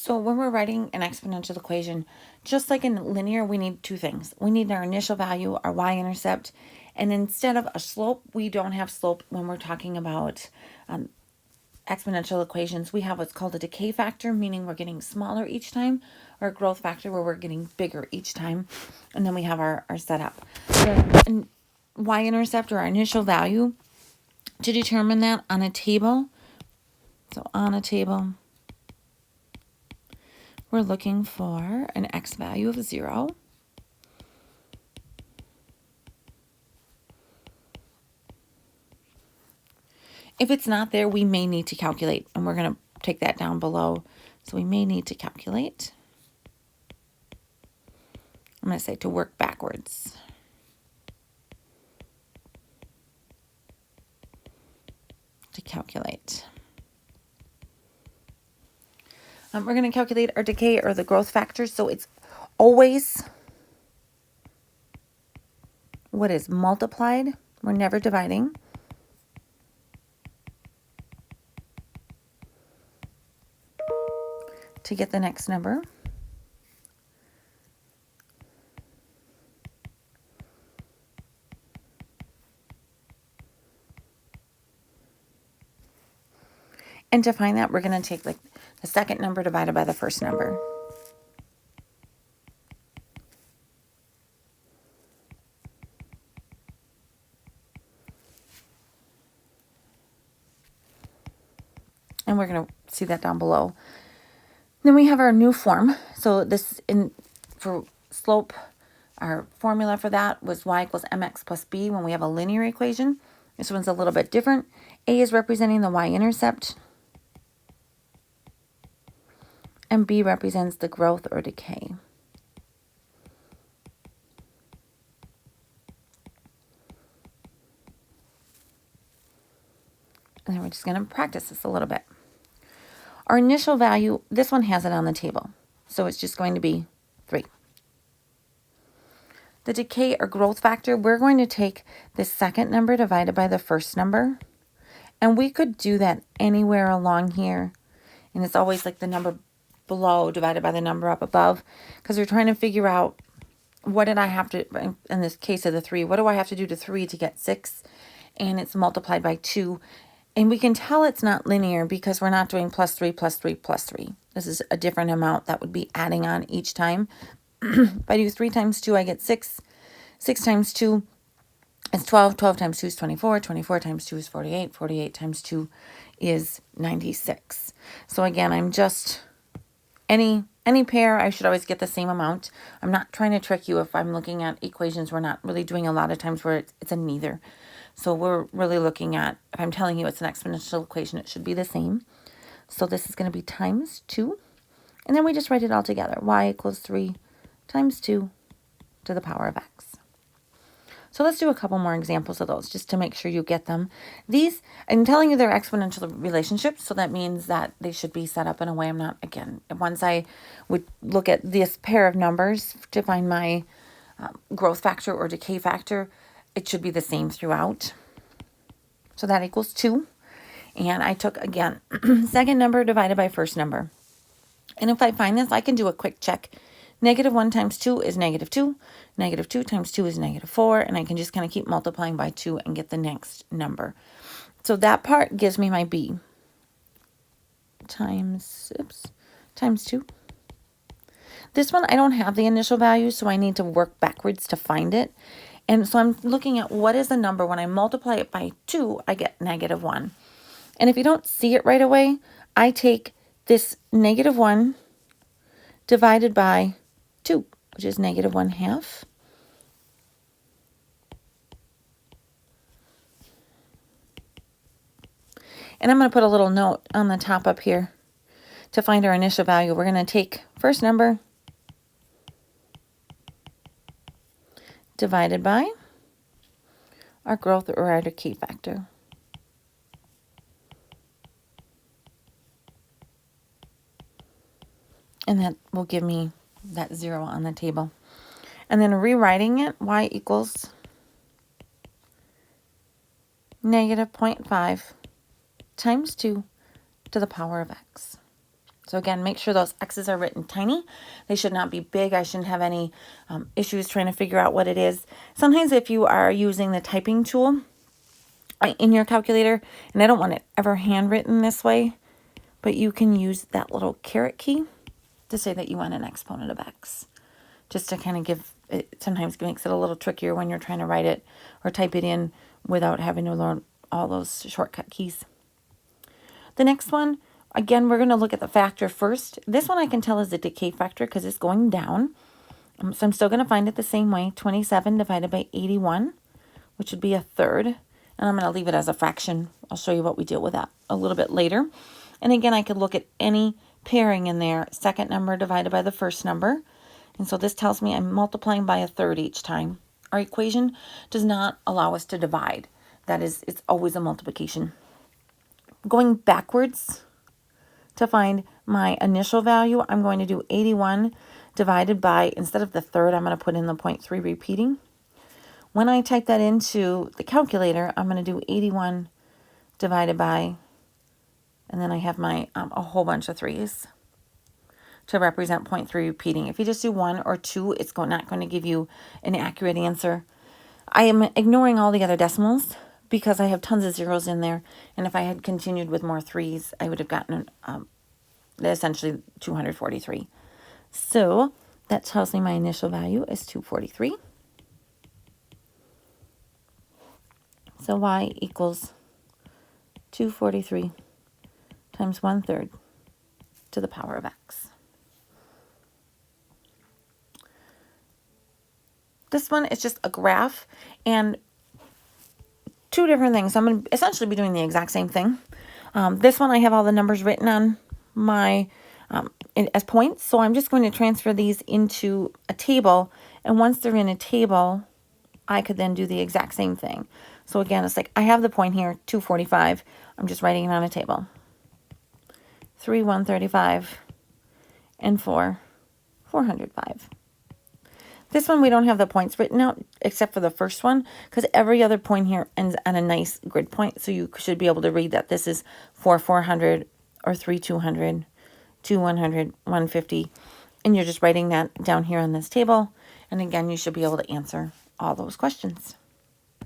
So when we're writing an exponential equation, just like in linear, we need two things. We need our initial value, our y-intercept, and instead of a slope, we don't have slope when we're talking about exponential equations. We have what's called a decay factor, meaning we're getting smaller each time, or a growth factor where we're getting bigger each time. And then we have our setup. The y-intercept, or our initial value, to determine that on a table. So on a table, we're looking for an x value of 0. If it's not there, we may need to calculate, and we're going to take that down below. So we may need to calculate. I'm going to say to work backwards. To calculate. We're going to calculate our decay or the growth factor. So it's always what is multiplied. We're never dividing. To get the next number. And to find that, we're going to take like the second number divided by the first number. And we're going to see that down below. Then we have our new form. So this for slope, our formula for that was y equals mx plus b when we have a linear equation. This one's a little bit different. A is representing the y-intercept, and b represents the growth or decay. And then we're just going to practice this a little bit. Our initial value, this one has it on the table. So it's just going to be 3. The decay or growth factor, we're going to take the second number divided by the first number. And we could do that anywhere along here. And it's always like the number below divided by the number up above. Because we're trying to figure out what did I have to, in this case of the 3, what do I have to do to 3 to get 6? And it's multiplied by 2. And we can tell it's not linear because we're not doing plus 3, plus 3, plus 3. This is a different amount that would be adding on each time. If I do 3 times 2, I get 6. 6 times 2 is 12. 12 times 2 is 24. 24 times 2 is 48. 48 times 2 is 96. So again, I'm just, any pair, I should always get the same amount. I'm not trying to trick you. If I'm looking at equations, we're not really doing a lot of times where it's a neither. So we're really looking at, if I'm telling you it's an exponential equation, it should be the same. So this is going to be times 2. And then we just write it all together. Y equals 3 times 2 to the power of x. So let's do a couple more examples of those just to make sure you get them. These, I'm telling you they're exponential relationships, so that means that they should be set up in a way I'm not, again, once I would look at this pair of numbers to find my growth factor or decay factor, it should be the same throughout. So that equals 2. And I took, again, second number divided by first number. And if I find this, I can do a quick check. -1 times 2 is -2. -2 times 2 is -4. And I can just kind of keep multiplying by 2 and get the next number. So that part gives me my b. Times 2. This one, I don't have the initial value, so I need to work backwards to find it. And so I'm looking at what is the number. When I multiply it by 2, I get -1. And if you don't see it right away, I take this -1 divided by 2, which is -1/2. And I'm going to put a little note on the top up here to find our initial value. We're going to take first number divided by our growth or our decay factor. And that will give me that 0 on the table. And then rewriting it, y equals -0.5 times 2 to the power of x. So again, make sure those X's are written tiny. They should not be big. I shouldn't have any issues trying to figure out what it is. Sometimes if you are using the typing tool in your calculator, and I don't want it ever handwritten this way, but you can use that little caret key to say that you want an exponent of X. Just to kind of give it, sometimes makes it a little trickier when you're trying to write it or type it in without having to learn all those shortcut keys. The next one, again, we're going to look at the factor first. This one I can tell is a decay factor because it's going down. So I'm still going to find it the same way. 27 divided by 81, which would be a third. And I'm going to leave it as a fraction. I'll show you what we deal with that a little bit later. And again, I could look at any pairing in there. Second number divided by the first number. And so this tells me I'm multiplying by a third each time. Our equation does not allow us to divide. That is, it's always a multiplication. Going backwards to find my initial value, I'm going to do 81 divided by, instead of the third, I'm going to put in the 0.3 repeating. When I type that into the calculator, I'm going to do 81 divided by, and then I have my a whole bunch of threes to represent 0.3 repeating. If you just do 1 or 2, it's not going to give you an accurate answer. I am ignoring all the other decimals because I have tons of zeros in there. And if I had continued with more threes, I would have gotten essentially 243. So that tells me my initial value is 243. So y equals 243 times 1/3 to the power of x. This one is just a graph and two different things. I'm going to essentially be doing the exact same thing. This one I have all the numbers written on my as points, so I'm just going to transfer these into a table, and once they're in a table, I could then do the exact same thing. So again, it's like I have the point here, 245. I'm just writing it on a table. 3, 135, and 4, 405. This one, we don't have the points written out except for the first one because every other point here ends on a nice grid point. So you should be able to read that this is 4, 400 or 3, 200, 2, 100, 150. And you're just writing that down here on this table. And again, you should be able to answer all those questions.